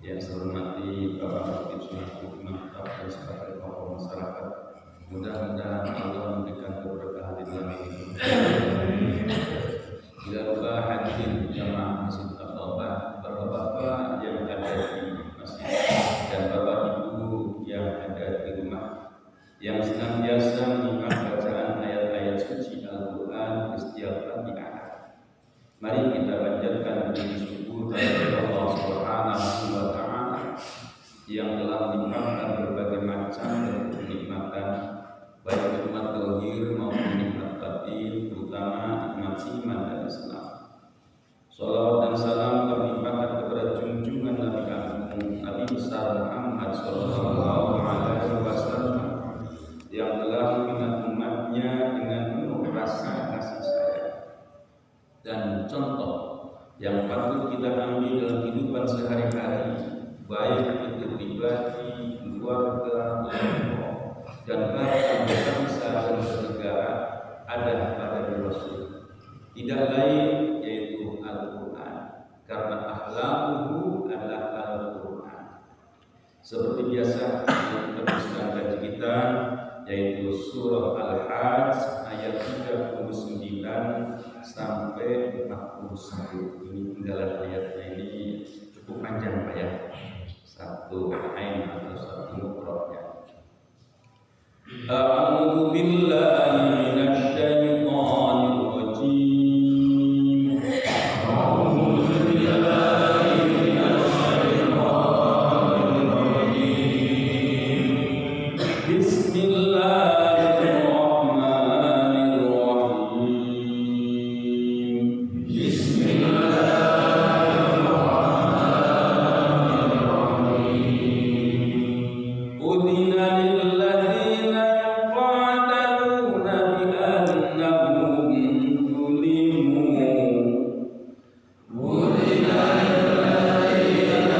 Yang saya hormati Bapak Khotib Sunnah Maktab dan sebagai tokoh masyarakat Mudah-mudahan Allah memberikan keberkahan di dalam hidup. Bila hadirin jamaah Masjid Al-Tawbah, bapak-bapak yang ada di masjid dan bapak ibu yang ada di rumah, yang senantiasa menyimak bacaan ayat-ayat suci Al-Quran di setiap pagi Ahad. Mari kita panjatkan puji syukur kepada Allah Subhanahu wa Ta'ala yang telah melimpahkan berbagai macam kenikmatan, baik nikmat zahir maupun nikmat batin, terutama nikmat iman dan Islam. Salawat dan salam kami limpahkan kepada junjungan Nabi kami Nabi besar Muhammad Sallallahu Alaihi Wasallam yang telah membina umatnya dengan penuh rasa kasih sayang dan contoh yang patut kita ambil dalam kehidupan sehari-hari, baik itu pribadi, keluarga, kelompok, dan bahkan bangsa dan negara ada pada Rasul. Tidak lain yaitu Al-Quran, karena akhlaquhu adalah Al-Quran. Seperti biasa kita teruskan kaji kita, yaitu surah Al-Hajj ayat 39 sampai 41. Ini tinggalan ayatnya, ini cukup panjang Pak ya, satu ain atau satu mufradnya. A'udzu billahi minasy syaithanir rajim. A'udzu billahi minasy syaithanir rajim. Bismillahirrahmanirrahim. Bismillahirrahmanirrahim. Udina lilladzina yuqataluna bi annahum zulimu. Udina lilladzina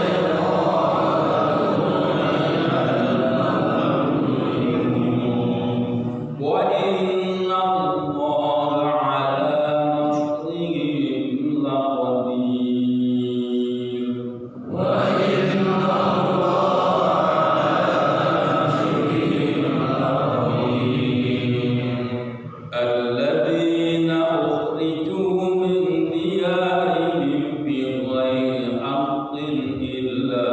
wa inna Allaha ala nasrihim laqadir. Wa inna الذين أخرجوا من ديارهم بغير حق إلا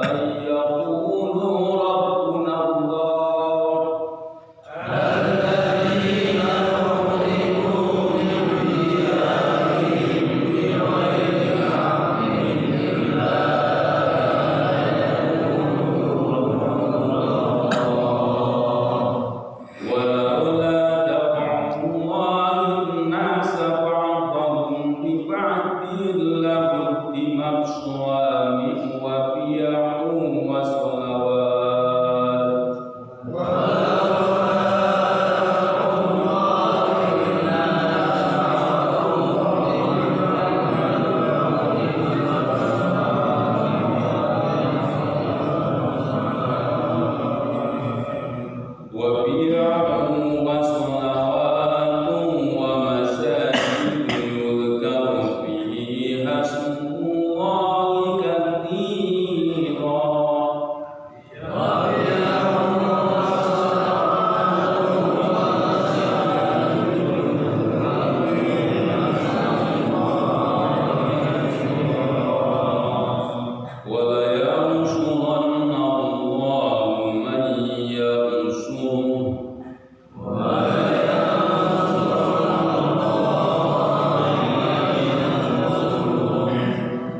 أن يقولوا ربنا الله. الذين أخرجوا من ديارهم بغير حق إلا ولولا دفع الله الناس بعضهم ببعض لهدمت صوامع وبيع وصلوات. وبيع وصلوات ومساجد يذكر فيها اسم الله كثيرا. وَلَيَنْصُرَنَّ اللَّهُ مَنْ يَنْصُرُهُ.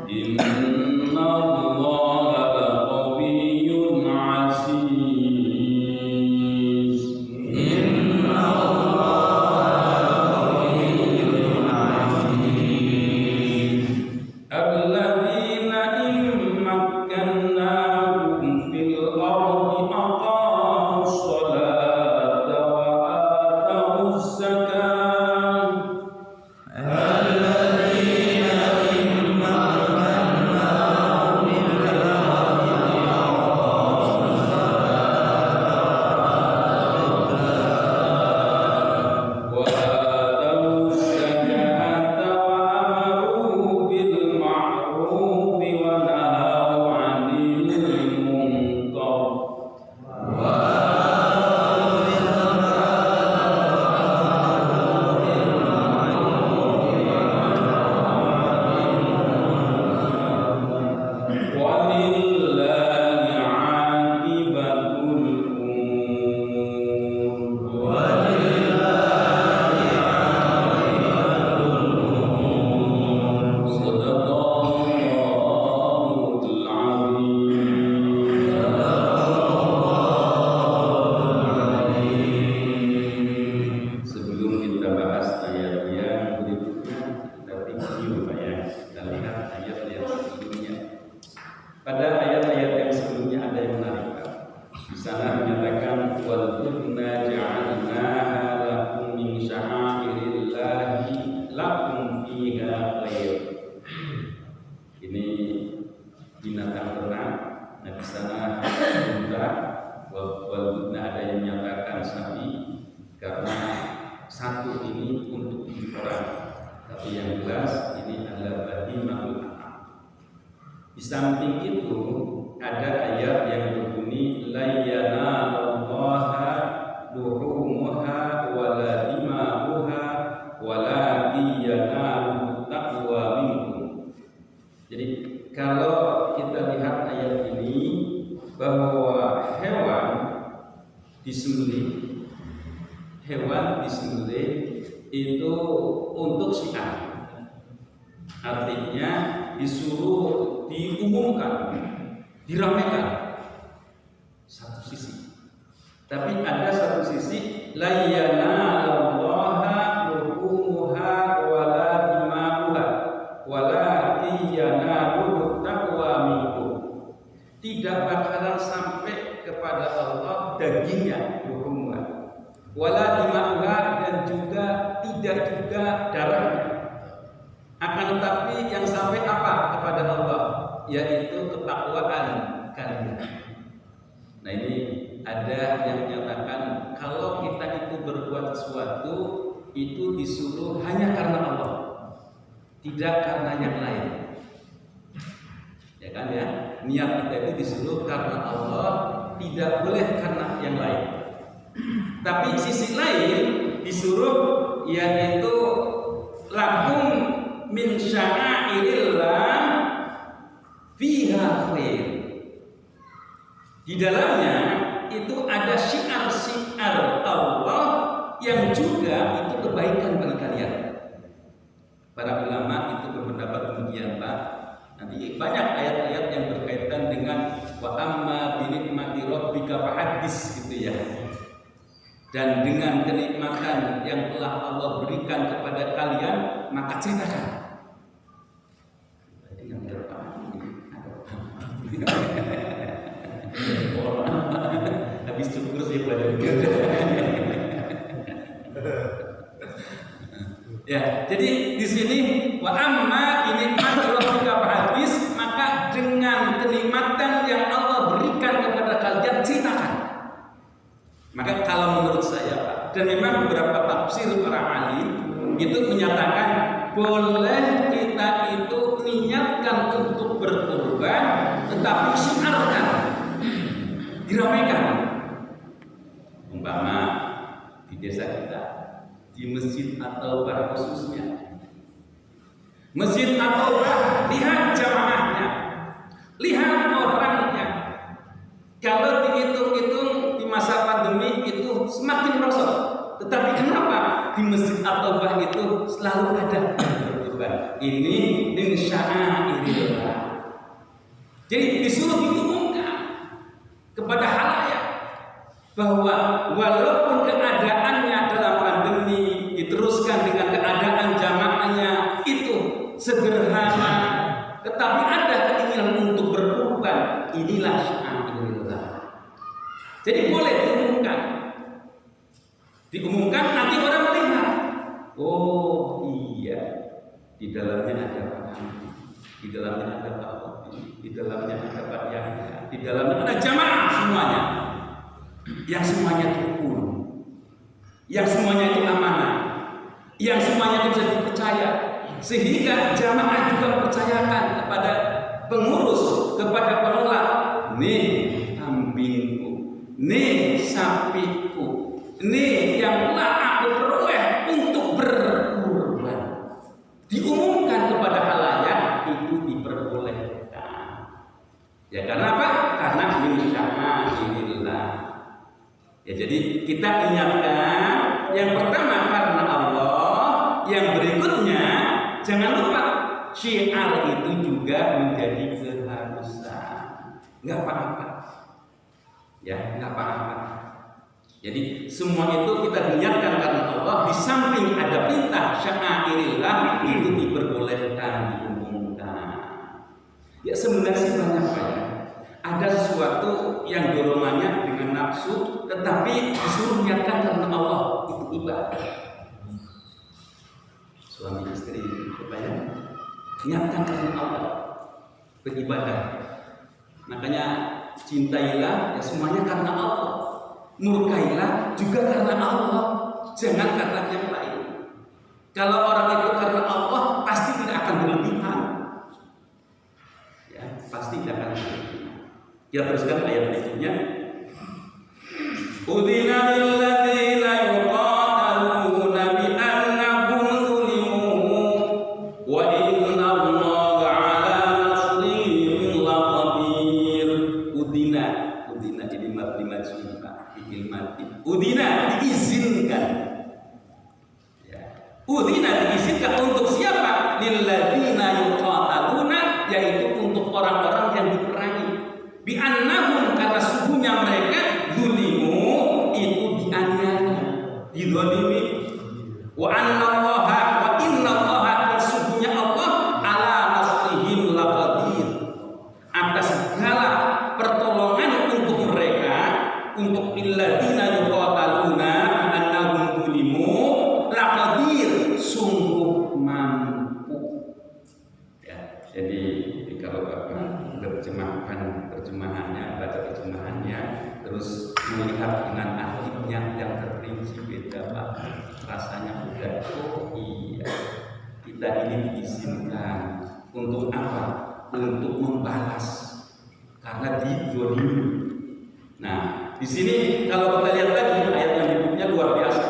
إِنَّ اللَّهَ لَقَوِيٌّ عَزِيزٌ. إِنَّ الذين إن مكناهم في الأرض أقاموا الصلاة وآتوا samping itu ada ayat yang berbunyi la yanalallaha luhumuha wala dima'uha walakin yanaluhu taqwa minkum. Jadi kalau kita lihat ayat ini bahwa hewan disembelih itu untuk syiar. Artinya disuruh diumumkan, diramaikan satu sisi. Tapi ada satu sisi la yanalallaha luhumuha wala dima'uha walakin yanaluhu taqwa minkum. Tidak bakalan sampai kepada Allah dagingnya luhumuha wala dima'uha, dan juga tidak juga darahnya. Akan tetapi yang sampai apa kepada Allah, yaitu ketakwaan kalian. Nah, ini ada yang menyatakan kalau kita itu berbuat sesuatu itu disuruh hanya karena Allah, tidak karena yang lain. Ya kan ya, niat kita itu disuruh karena Allah, tidak boleh karena yang lain. Tapi sisi lain disuruh yaitu lakum min sya'airillah fiha khair. Di dalamnya itu ada syiar-syiar Allah yang juga itu kebaikan bagi kalian. Para ulama itu berpendapat demikian, Pak. Nanti banyak ayat-ayat yang berkaitan dengan wa amma bi nikmati rabbika fahaddits gitu ya. Dan dengan kenikmatan yang telah Allah berikan kepada kalian, maka ceritakan. Habis cukur sih pada ya, jadi di sini wa amma ini rabbika fahaddits, maka dengan kenikmatan yang Allah berikan kepada kalian ceritakan. Maka kalau menurut saya, Pak, dan memang beberapa tafsir para alim itu menyatakan boleh kita itu niatkan untuk berkurban, tetapi syiarkan, diramaikan. Umpama di desa kita, di masjid At-Taubah khususnya, masjid At-Taubah, lihat jamaahnya, lihat orangnya. Kalau dihitung-hitung di masa pandemi itu semakin merosot. Tetapi kenapa di masjid At-Taubah itu selalu ada berkurban? Ini min sya'airillah. Jadi disuruh diumumkan kepada halayak bahwa walaupun keadaannya dalam pandemi diteruskan dengan keadaan jamaahnya itu sederhana, tetapi ada keinginan untuk berkurban. Inilah sya'airillah. Jadi boleh diumumkan, nanti orang melihat, oh iya, di dalamnya ada Pak, di dalamnya ada Pak, di dalamnya ada Pak Yahya, di dalamnya ada jamaah semuanya, yang semuanya rukun, yang semuanya itu amanah, yang semuanya itu bisa dipercaya, sehingga jamaah juga percayakan kepada pengurus, kepada pengelola, nih kambingku, nih sapiku, ini yang telah aku peroleh untuk berkurban. Diumumkan kepada halayak, itu diperbolehkan. Ya karena apa? Karena min sya'airillah. Ya jadi kita ingatkan yang pertama karena Allah, yang berikutnya jangan lupa syiar itu juga menjadi keharusan. Enggak apa-apa. Ya, enggak apa-apa. Jadi semua itu kita niatkan karena Allah. Di samping ada perintah sya'airillah, itu diperbolehkan, diumumkan. Ya sebenarnya banyak Pak. Ada sesuatu yang dorongannya dengan nafsu, tetapi disuruh niatkan karena Allah, itu ibadah. Suami istri apa ya? Niatkan karena Allah, beribadah. Makanya cintailah ya semuanya karena Allah. Murkailah juga karena Allah, jangan karena yang lain. Kalau orang itu karena Allah pasti tidak akan berlebihan. Ya, pasti akan diterima. Kita teruskan ayat berikutnya. Udzina lilladzina yuqataluna bi annahum zulimu wa inna Allaha 'ala nasrihim laqadir. Udzina ini mabni majzum fi'il madi. Udzina diizinkan. Ya. Udzina diizinkan untuk siapa? Lilladzina yuqataluna, yaitu untuk orang-orang yang diperangi. Bi annahum, karena sungguhnya mereka zulimu itu dianiaya, dizalimi. Wa annallaha wa innallaha, sesungguhnya Allah ala nasrihim laqadir, atas segala pertolongan untuk mereka, untuk illadzina yuqataluna bi annahum zulimu laqadir, sungguh mampu. Ya, jadi kalau Bapak terjemahannya, baca terjemahannya, terus melihat dengan artinya yang terperinci beda, Pak, rasanya udah iya, kita ini diizinkan untuk apa? Untuk membalas karena dizalimi. Nah, di sini kalau kita lihat lagi ayat yang berikutnya luar biasa.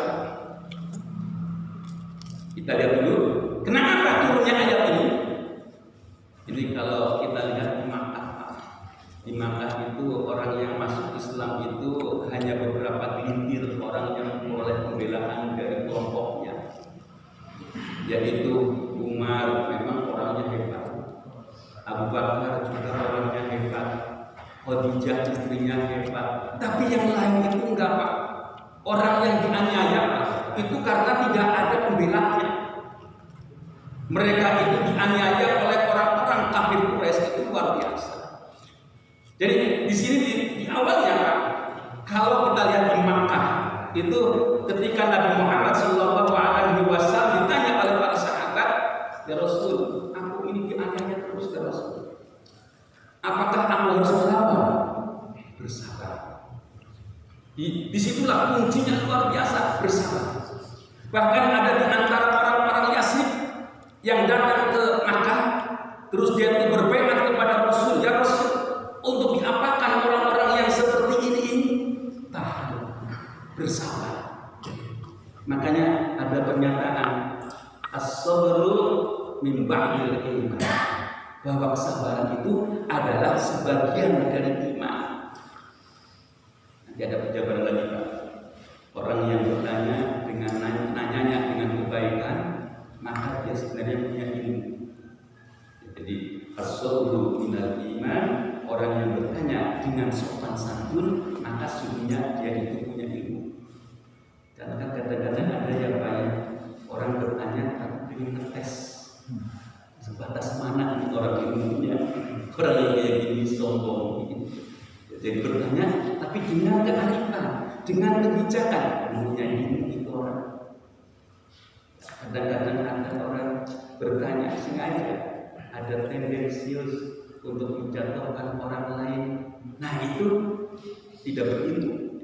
Kita lihat dulu kenapa turunnya ayat ini. Jadi kalau kita lihat di Makkah itu orang yang masuk Islam itu hanya beberapa gelintir orang yang memperoleh pembelaan dari kelompoknya, yaitu Umar, memang orangnya hebat, Abu Bakar juga orangnya hebat, Khadijah istrinya hebat, tapi yang lain itu enggak, Pak. Orang yang dianiaya itu karena tidak ada pembelaannya. Mereka itu dianiaya oleh orang-orang kafir Quraisy, itu luar biasa. Jadi di sini di awalnya, Pak, kalau kita lihat di Makkah itu ketika Nabi Muhammad SAW ditanya oleh para sahabat, ya Rasul, aku ini dianiaya terus ya Rasul, apakah aku harus melawan? Bersabar. Disitulah kuncinya luar biasa, bersabar. Bahkan ada di antara orang-orang Yasrib yang datang ke Makkah, terus dia berbaiat kepada Rasul, ya Rasul, untuk diapakan orang-orang yang seperti ini? Tahan, bersabar. Makanya ada pernyataan as-sabru min ba'dil iman, bahwa kesabaran itu adalah sebagian dari iman. Nanti ada penjabaran lagi, Pak. Orang yang bertanya dengan nanyanya dengan kebaikan, maka dia sebenarnya punya ilmu. Jadi as-sabru minal iman, orang yang bertanya dengan sopan santun, maka sungguhnya dia itu punya ilmu. Karena kan kadang-kadang ada yang banyak orang bertanya tapi ingin ngetes sebatas mana nih orang ilmunya, orang yang kayak gini sombong gitu. Jadi bertanya tapi dengan kearifan, dengan kebijakan, punya ilmu itu orang. Kadang-kadang ada orang bertanya sengaja, ada tendensius untuk menjatuhkan orang lain. Nah, itu tidak berilmu.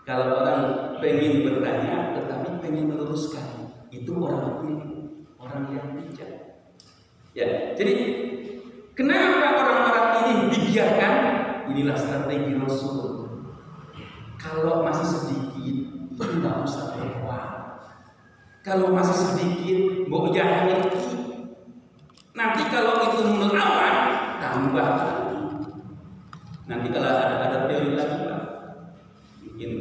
Kalau orang pengen bertanya tetapi pengen meluruskan, itu orang berilmu, orang yang bijak. Ya, jadi kenapa orang-orang ini dibiarkan? Inilah strategi Rasul. Kalau masih sedikit, itu tidak usah berkuat. Kalau masih sedikit, mau jangan ngerti. Nanti kalau itu melawan, tambah. Nanti kalau ada teori lagi, Pak, mungkin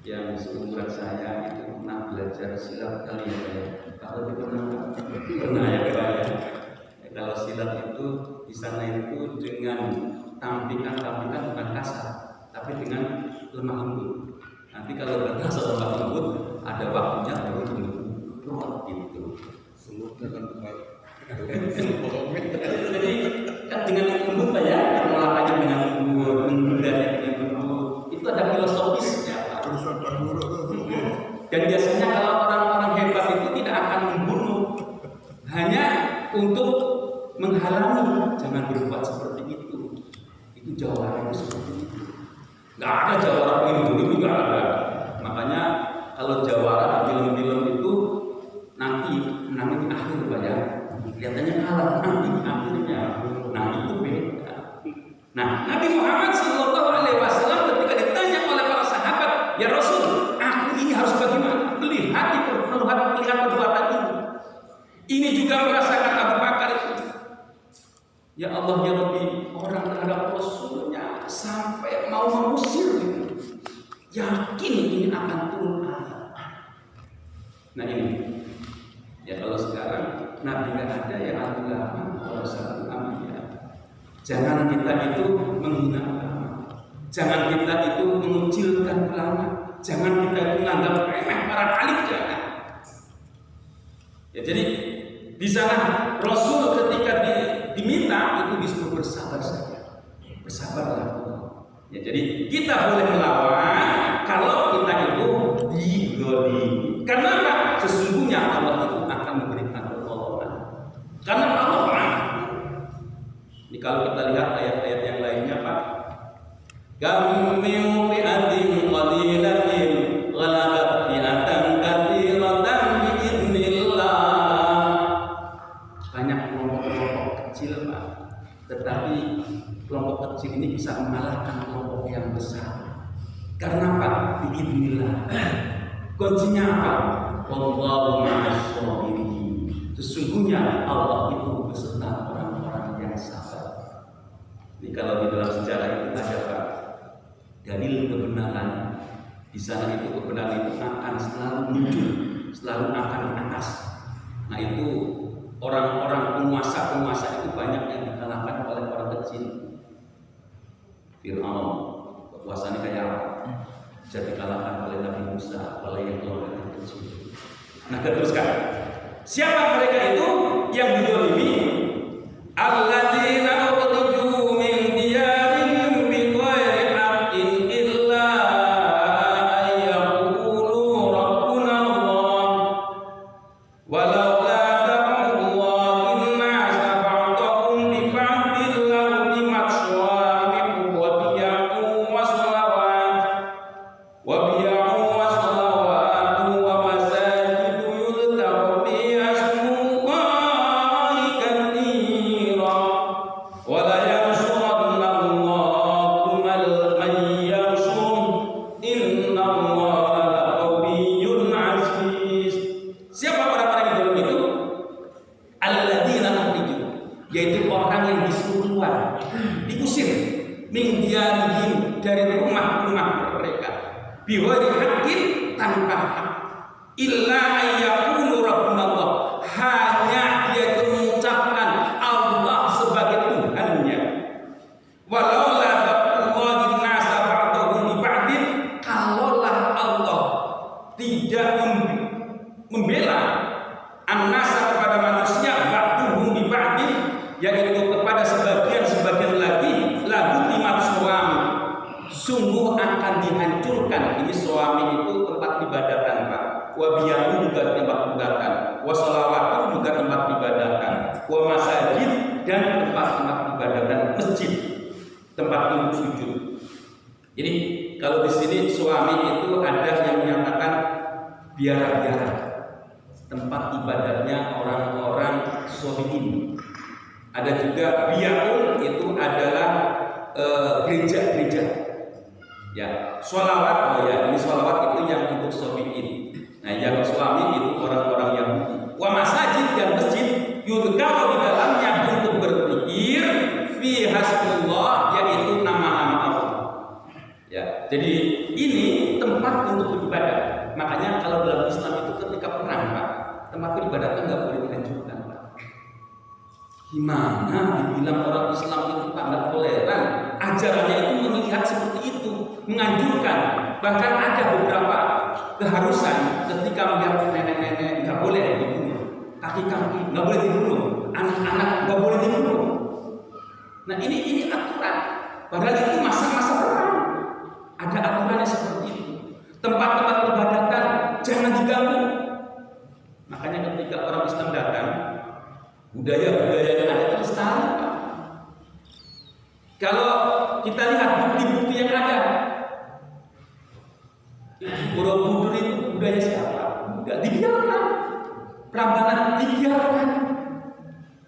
yang seumuran saya itu pernah belajar silat kali ya. Kalau itu pernah ya, Pak ya. Kalau silat itu di sana itu dengan tampikan bukan kasar, tapi dengan lemah lembut. Nanti kalau udah kasar lemah lembut, ada waktunya baru lembut gitu. Semuanya kan baik. Jadi kan dengan lembut Pak ya, penolakannya dengan lembut, menghindari dengan lembut, itu ada filosofisnya, Pak. Dan biasanya kalau orang-orang hebat itu tidak akan membunuh, hanya untuk menghalangi, jangan berbuat seperti itu. Itu jawabannya seperti itu. Nggak ada jawara ini nggak ada. Makanya kalau jawara film-film itu nanti menangnya di akhir, Pak ya. Kelihatannya kalah nanti di akhirnya. Nah itu beda. Nabi Muhammad SAW ketika ditanya oleh para sahabat, ya Rasul, aku ini harus bagaimana? Melihat perbuatan ini. Ini juga merasakan Abu Bakar itu. Ya Allah ya Rabbi, orang terhadap Rasulnya sampai mau mengusir gitu. Yakin ini akan turun azab. Nah ini, ya kalau sekarang Nabi nggak ada ya ulama kalau satu ambiya. Jangan kita itu menghina ulama, jangan kita itu mengucilkan ulama, jangan kita itu menganggap remeh para alim, jangan. Ya jadi di sana Rasul ketika diminta itu disuruh bersabar saja, bersabarlah. Ya jadi kita boleh melawan kalau kita itu digolimi. Karena apa? Sesungguhnya Allah itu akan memberikan pertolongan. Karena Allah Maha. Ini kalau kita lihat ayat-ayat yang lainnya, Pak. Kam min fi'atin qalilatin ghalabat fi'atan katsiratan bi'idznillah. Banyak kelompok-kelompok kecil, Pak. Tetapi kelompok kecil ini bisa mengalahkan kelompok yang besar. Karena apa? Bi'idznillah. Kuncinya apa? Wallahu ma'as-sabirin. Sesungguhnya Allah itu beserta orang-orang yang sabar. Ini kalau di dalam sejarah itu ada Pak, dalil kebenaran. Di sana itu kebenaran itu akan selalu muncul, selalu akan di atas. Nah itu orang-orang penguasa itu banyak yang dikalahkan oleh orang kecil. Fir'aun kekuasaannya kayak apa? Bisa dikalahkan oleh Nabi Musa, oleh yang kelompok kecil. Nah teruskan, siapa mereka itu yang dizalimi? Alladzina ukhriju min diyarihim bighairi haqqin illa an yaqulu rabbuna Allah walau la ta'allahu an-nasa ba'dahum bi ba'din law bimatswami wa biya'u wa salawat wa biya'u wa salawatu wa masajidu yudhkaru fiha ismullahi katsira wa la yansuranna Allahu man yansuruh inna Allaha laqawiyyun aziz. Siapa orang-orang yang dalam itu? Alladzina ukhriju, yaitu orang yang disuruh keluar, diusir min diyarihim, dari rumah-rumah mereka, bighairi haqqin, tanpa hak, illa ayyakunu rabbuna Allah, hanya dia itu mengucapkan Allah sebagai Tuhannya. Walau la taqullahu nasa ba'dahum bi ba'din, kalaulah Allah tidak membela an-nasa kepada manusia ba'dahum bi ba'din, yaitu kepada sebagian lagi, lahu timat suami, sungguh akan dihancurkan. Ini suami itu tempat ibadatan, Pak. Wa biyahu juga tempat ibadatan, wa salawatu juga tempat ibadatan, wa masajid dan tempat-tempat ibadatan, masjid, tempat untuk sujud. Jadi kalau di sini suami itu ada yang menyatakan biara-biara, tempat ibadahnya orang-orang sholihin. Ada juga biyaun, itu adalah gereja-gereja. Ya, sholawat, oh ya, ini sholawat itu yang untuk sholihin. Nah, yang suami itu orang-orang Yahudi. Wa masajid, dan masjid yudhkaru di dalamnya untuk berzikir fi hasbullah, yaitu nama-nama Allah. Ya, jadi ini tempat untuk beribadah. Makanya kalau dalam Islam itu ketika perang, Pak, tempat peribadatan nggak boleh dihancurkan, Pak. Gimana dibilang orang Islam itu Pak nggak toleran? Ajarannya itu melihat seperti itu, menganjurkan. Bahkan ada beberapa keharusan ketika melihat nenek-nenek nggak boleh dibunuh, kaki-kaki nggak boleh dibunuh, anak-anak nggak boleh dibunuh. Nah ini aturan. Padahal itu masa-masa perang. Ada aturannya seperti itu. Tempat-tempat peribadatan jangan diganggu. Makanya ketika orang Islam datang, budaya-budaya yang ada terlestari, Pak. Kalau kita lihat bukti-bukti yang ada, Borobudur itu budaya siapa? Enggak, dibiarkan. Prambanan dibiarkan.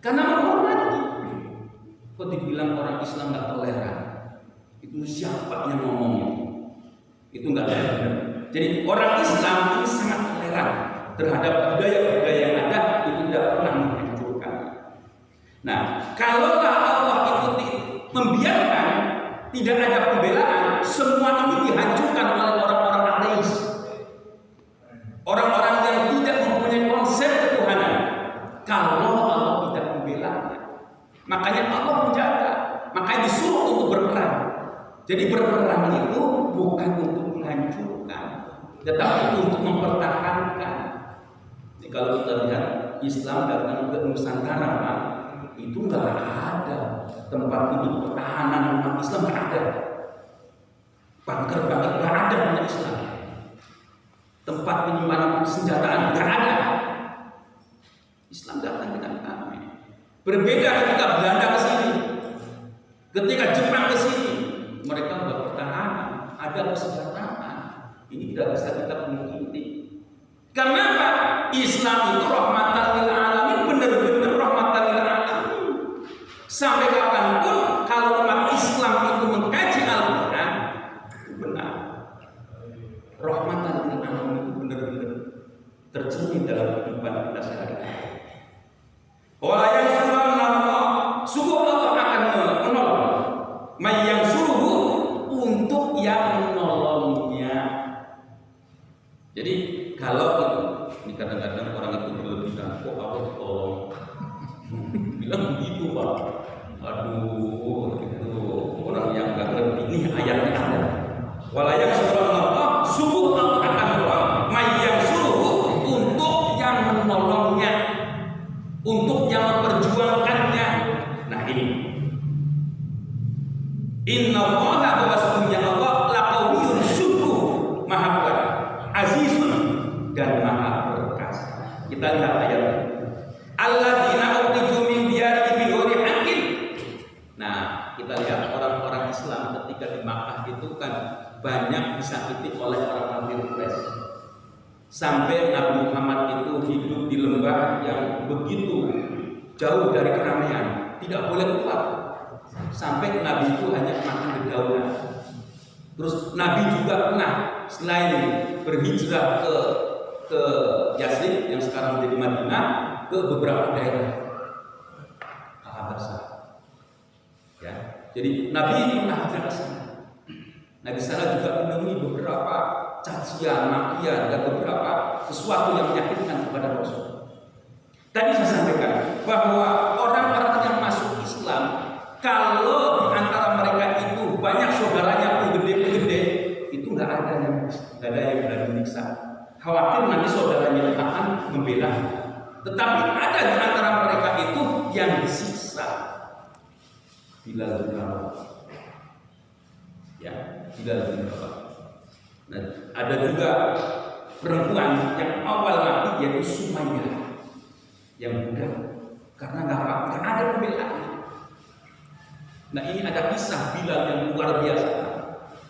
Karena menghormati. Kok dibilang orang Islam nggak toleran? Itu siapa yang ngomong itu nggak ada. Jadi orang Islam ini sangat toleran terhadap budaya-budaya yang ada, itu tidak pernah menghancurkan. Nah, kalaulah Allah itu membiarkan tidak ada pembelaan, semua ini dihancurkan oleh orang-orang ateis, orang-orang yang tidak mempunyai konsep ketuhanan. Kalau Allah tidak membelanya, makanya Allah menjaga, makanya disuruh untuk berperang. Jadi berperang itu bukan untuk menghancurkan, tetapi untuk mempertahankan. Jadi kalau kita lihat Islam datang ke Nusantara, itu nggak ada tempat untuk pertahanan umat Islam, nggak ada. Bunker nggak ada umat Islam. Tempat penyimpanan senjataan nggak ada. Islam datang dengan damai. Berbeda ketika Belanda ke sini, ketika Jepang ke sini, mereka nggak pertahanan, ada persenjataan. Ini tidak bisa kita pungkiri. Karena apa? Islam itu rahmatan lil alamin, benar-benar rahmatan lil alamin. Sampai kapanpun kalau umat Islam itu mengkaji Al-Quran, itu benar. Rahmatan lil alamin itu benar-benar tercermin dalam kehidupan kita sehari-hari. Wa yansurullah, sungguh Allah akan menolong. May yansuruhu, untuk yang menolongnya. Jadi kalau ini kadang-kadang orang itu berlebihan, kok Allah tolong, bilang begitu Pak. Aduh, itu orang yang nggak ngerti. Ini ayatnya ada. Wala yansurullah, sungguh Allah akan menolong. May yansuruhu, untuk yang menolongnya, untuk yang memperjuangkannya. Nah ini, innallaha bahwasanya Allah laqawiyyun, sungguh maha kuat, azizun dan maha perkasa. Kita lihat ayat alladzina ukhriju min diyarihim bighairi haqqin. Nah, kita lihat orang-orang Islam ketika di Makkah itu kan banyak disakiti oleh orang kafir Quraisy. Sampai Nabi Muhammad itu hidup di lembah yang begitu jauh dari keramaian, tidak boleh keluar. Sampai Nabi itu hanya makan dedaunan. Terus Nabi juga pernah selain berhijrah ke Yasrib yang sekarang menjadi Madinah, ke beberapa daerah Habasah. Ya, jadi Nabi ini pernah hijrah ke sana. Nah, di sana juga menemui beberapa cacian, makian, dan beberapa sesuatu yang menyakitkan kepada Rasul. Tadi saya sampaikan bahwa orang-orang yang masuk Islam, kalau di antara mereka itu banyak saudaranya penggede-penggede, itu nggak ada yang berani menyiksa. Khawatir nanti saudaranya akan membela. Tetapi ada di antara mereka itu yang disiksa. Bilal bin Rabah. Ya, Bilal bin Rabah. Nah, ada juga perempuan yang awal mati, yaitu Sumayyah, yang budak, karena nggak ada pembelaan. Nah, ini ada kisah Bilal yang luar biasa.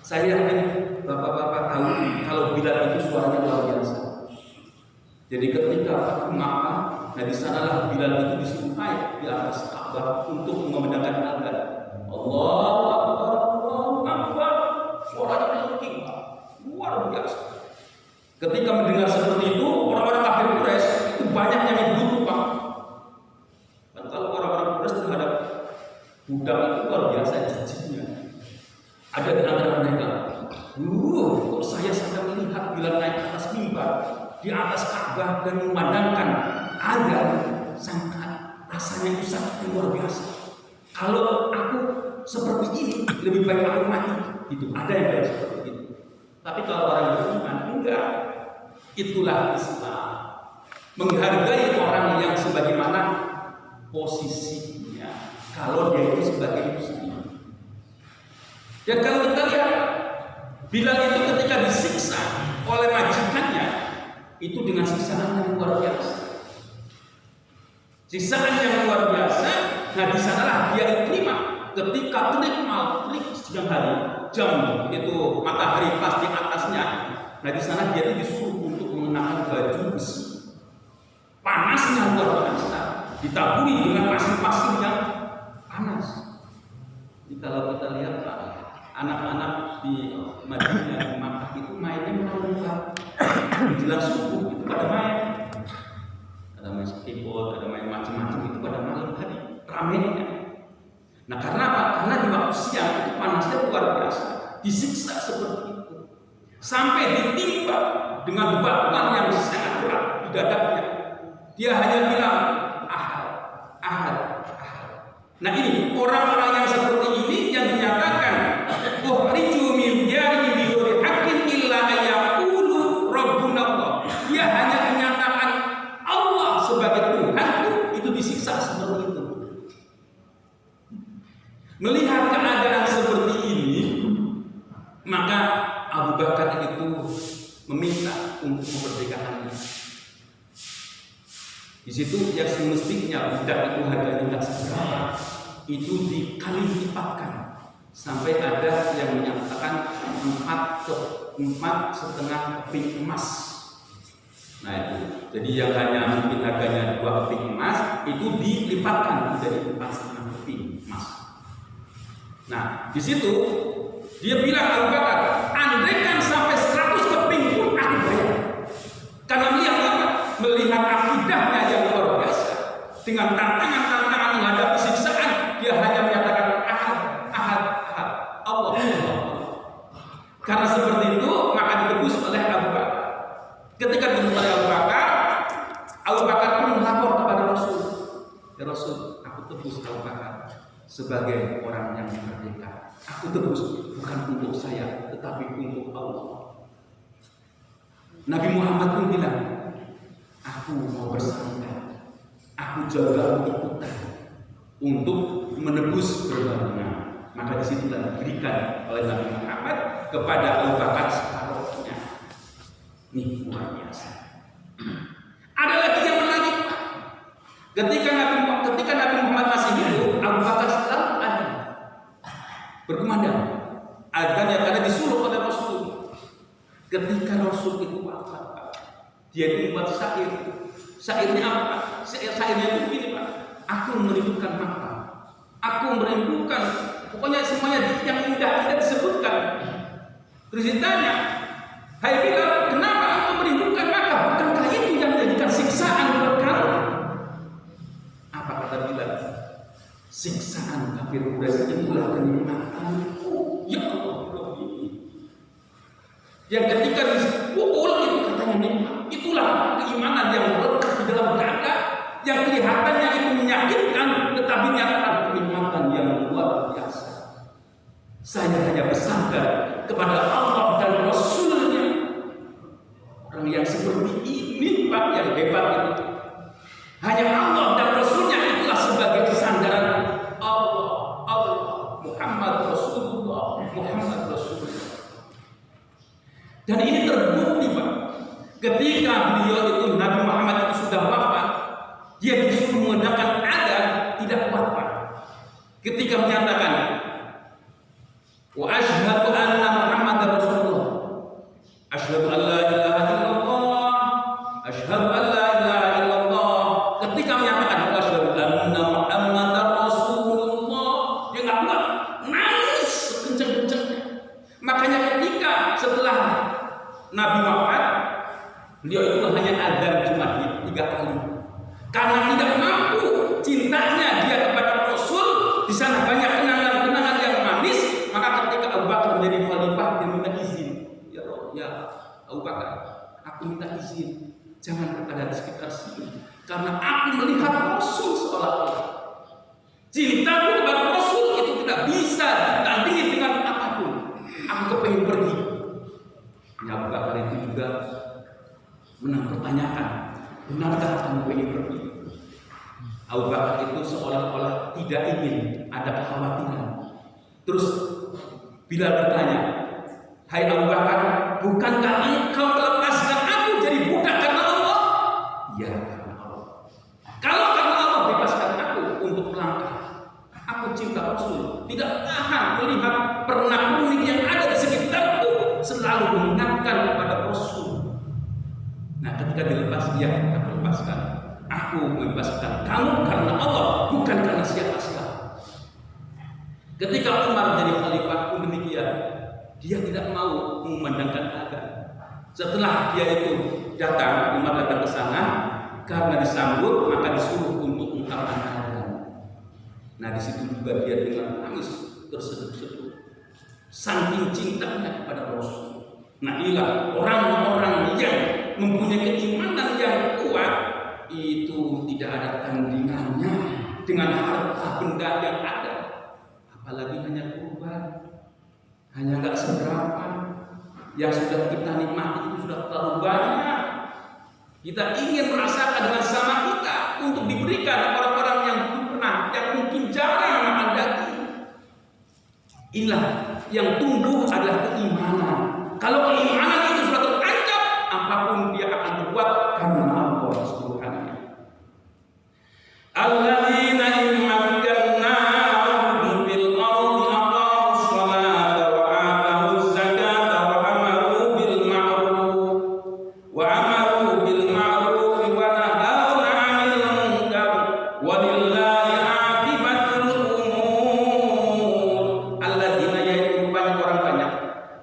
Saya yakin bapak-bapak tahu kalau Bilal itu suaranya luar biasa. Jadi ketika Fatu Makkah, nah di sanalah Bilal itu disuruh naik di atas Ka'bah untuk memandangkan azan. Allahu Akbar, Allahu Akbar. Suaranya melengking, luar biasa. Ketika mendengar seperti itu, orang-orang kafir Quraisy itu banyak yang duduk, Pak. Dan kalau orang-orang Quraisy terhadap budak itu luar biasa jijiknya. Ada di antara mereka, kok saya sampai melihat Bilal naik ke atas mimbar di atas Ka'bah dan memandangkan azan, sangat rasanya itu sangat luar biasa. Kalau aku seperti ini, lebih baik aku mati. Itu ada yang baik seperti itu. Tapi kalau orang beriman, enggak. Itulah Islam, menghargai orang yang sebagaimana posisinya, kalau dia itu sebagai muslim. Dan kalau kita lihat Bilal itu ketika disiksa oleh majikannya, itu dengan siksaan yang luar biasa. Siksaan yang luar biasa. Nah, di sanalah dia diterima ketika terik siang hari, jam itu matahari pas di atasnya. Nah, di sana dia disuruh untuk mengenakan baju besi. Panasnya luar biasa, ditaburi dengan pasir-pasir yang panas. Jadi kalau kita lihat, Pak, anak-anak di Madinah, di Makkah itu mainnya malam menjelang subuh itu pada main. Ada main skateboard, ada main macam-macam itu pada malam hari ramainya. Nah karena apa? Karena di waktu siang itu panasnya luar biasa, disiksa seperti itu, sampai ditimpa dengan batuan yang sangat berat di dadanya. Dia hanya bilang ahad, ahad, ahad. Nah ini orang-orang yang seperti ini yang dinyatakan ukhriju min diyarihim bighairi haqqin illa ayyaqulu rabbuna Allah. Dia hanya menyatakan Allah sebagai Tuhan itu disiksa seperti itu. Melihat keadaan seperti ini, maka Abu Bakar itu meminta untuk memerdekakannya. Di situ yang semestinya budak itu harganya tidak seberapa, itu dikali lipatkan sampai ada yang menyatakan 4,5 keping emas. Nah itu, jadi yang hanya mungkin harganya 2 keping emas itu dilipatkan menjadi 4,5 keping emas. Nah di situ dia bilang Abu Bakar, andaikan sampai 100 keping pun aku bayar. Karena melihat akidahnya yang luar biasa, dengan tantangan-tantangan menghadapi siksaan, dia hanya menyatakan ahad, ahad, ahad, Allah, Allah. Karena seperti itu, maka ditebus oleh Abu Bakar. Ketika ditebus oleh Abu Bakar pun melapor kepada Rasul. Ya Rasul, aku tebus Abu Bakar sebagai orang yang merdeka. Aku tebus bukan untuk saya, tetapi untuk Allah. Nabi Muhammad pun bilang, aku mau bersandar, aku jaga ikutan untuk menebus berbandingan. Maka disitulah diberikan oleh Nabi Muhammad kepada Abu Bakar separuhnya. Ini luar biasa. Ada lagi yang menarik. Ketika Nabi Muhammad masih hidup, Abu Bakar selalu ada berkumandang. Adzan yang ada disuruh oleh Rasul. Ketika Rasul itu wafat, dia itu membuat syair. Syairnya apa? Syairnya itu begini Pak. Aku merindukan Makkah. Aku merindukan. Pokoknya semuanya yang indah tidak disebutkan. Terus ditanya, hai Bilal, kenapa aku merindukan Makkah? Bukankah itu yang menjadikan siksaan buat kamu? Apa kata Bilal? Siksaan kafir Quraisy itulah kenikmatanku. Ya Allah. Yang ketika dipukul itu katanya nikmat. Itulah keimanan yang melekat di dalam dada, yang kelihatannya itu menyakitkan, tetapi nyatakan kenikmatan yang luar biasa. Saya hanya bersandar kepada Allah dan Rasul-Nya. Orang yang seperti ini Pak yang hebat itu. Hanya Allah dan Rasul-Nya itulah sebagai kesandaran Allah, Allah, Muhammad Rasulullah, Muhammad Rasulullah. Dan ini terbukti Pak. Ketika beliau itu Nabi Muhammad itu sudah wafat, dia disuruh menggunakan adzan tidak wafat. Ketika menyatakan wa asyhadu anna Muhammadar Rasulullah, asyhadu an la ilaha illallah, asyhadu an la ilaha illallah. Ketika menyatakan wa asyhadu anna Muhammadar Rasulullah, dia enggak kuat, nangis sekencang-kencangnya. Makanya ketika setelah Nabi wafat, beliau itu hanya adzan cuma 3 kali. Karena tidak mampu cintanya dia kepada Rasul, di sana banyak kenangan-kenangan yang manis, maka ketika Abu Bakar menjadi khalifah dia minta izin. Ya Abu Bakar, aku minta izin, jangan berada di sekitar sini, karena aku melihat Rasul seolah-olah. Cintaku kepada Rasul itu tidak bisa ditandingi dengan apapun. Aku kepingin pergi. Ya Abu Bakar itu juga mempertanyakan, benarkah kamu ingin pergi? Abu Bakar itu seolah-olah tidak ingin ada kekhawatiran. Terus Bilal bertanya, hai Abu Bakar, bukankah engkau melepaskan aku jadi budak karena Allah? Ya karena Allah. Kalau karena Allah bebaskan aku untuk melangkah. Aku cinta Rasul, tidak tahan melihat pernak-pernik yang ada di sekitarku, selalu mengingatkan kepada Rasul. Nah ketika dilepas, dia aku lepaskan. Aku membebaskan kamu karena Allah, bukan karena siapa-siapa. Ketika Umar jadi khalifah pun demikian, dia tidak mau memandangkan azan. Setelah dia itu datang, Umar datang ke sana, karena disambut maka disuruh untuk mengharapkan azan. Nah di situ juga dia dengan tangis terseduh-seduh, saking cintanya kepada Rasul. Nah inilah orang-orang yang mempunyai keimanan yang kuat, itu tidak ada tandingannya dengan harta benda yang ada, apalagi hanya kurban, hanya nggak seberapa. Yang sudah kita nikmati itu sudah terlalu banyak. Kita ingin merasakan dengan sama kita untuk diberikan orang-orang yang belum pernah, yang mungkin jarang makan daging. Inilah yang tumbuh adalah keimanan. Kalau keimanan itu sudah terancam, apapun dia akan berbuat karena Allah Subhanahu. Alladzina immakkannahum fil ardi aqamus salata wa atawuz zakata wa amaru bil ma'ruf wa nahaw 'anil munkar walillahi 'aqibatul umur. Alladzina, yaitu banyak orang banyak,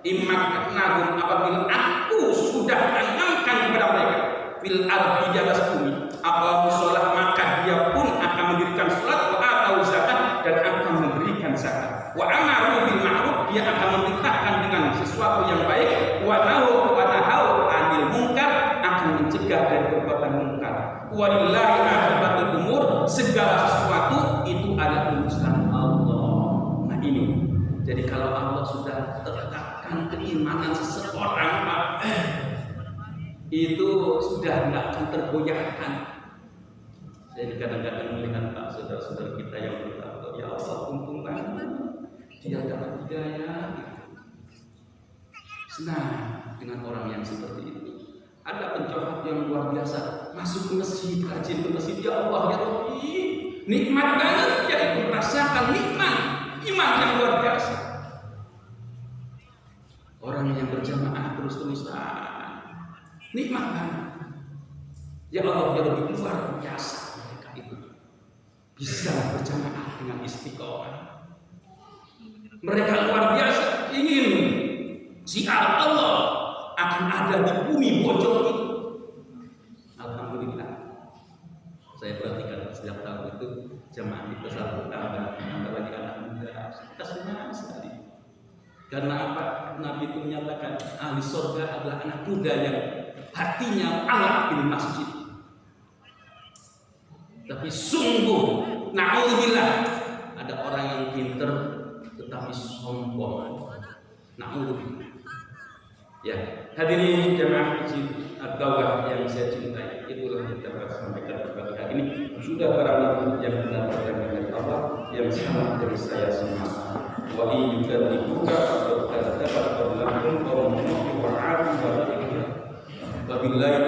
immakkannahum, apabila aku sudah tanamkan kepada mereka fil ardi, di atas bumi, aqamus shalah, maka dia pun akan mendirikan salat, wa atau zakat, dan akan memberikan zakat, wa amaru bil ma'ruf, dia akan memerintahkan dengan sesuatu yang baik, wa nahaw 'anil munkar, akan mencegah dari perbuatan munkar. Walillahi 'aqibatul umur, segala sesuatu itu adalah urusan Allah. Nah ini, jadi kalau Allah sudah tetapkan keimanan seseorang, itu sudah tidak akan tergoyahkan. Saya kadang-kadang melihat Pak saudara-saudara kita yang berkata, ya Allah untung banget dia dapat hidayah. Senang dengan orang yang seperti itu. Ada pencohat yang luar biasa, masuk ke masjid, rajin ke masjid, ya Allah ya Rabbi, nikmat banget, ya itu merasakan nikmat iman yang luar biasa. Orang yang berjamaah terus-terusan, nikmat banget. Ya Allah ya Rabbi, luar biasa mereka itu bisa berjamaah dengan istiqomah. Mereka luar biasa, ingin syiar Allah akan ada di bumi pojok itu. Alhamdulillah, saya perhatikan setiap tahun itu jamaah kita selalu bertambah, lagi anak muda, kita senang sekali. Karena apa? Nabi itu menyatakan ahli surga adalah anak muda yang hatinya Allah pilih masjid. Tapi sungguh, na'udzubillah, ada orang yang pinter tetapi sombong. Na'udzubillah. Ya, hadirin jamaah masjid At-Tawbah yang saya cintai, itulah yang kita sampaikan pada hari ini. Sudah barang yang benar dari Allah, yang sama dari saya semua. Wa in yukadzibuka faqad kadzdzaba qablahum qaumun nuh wa 'ad wa wabillahi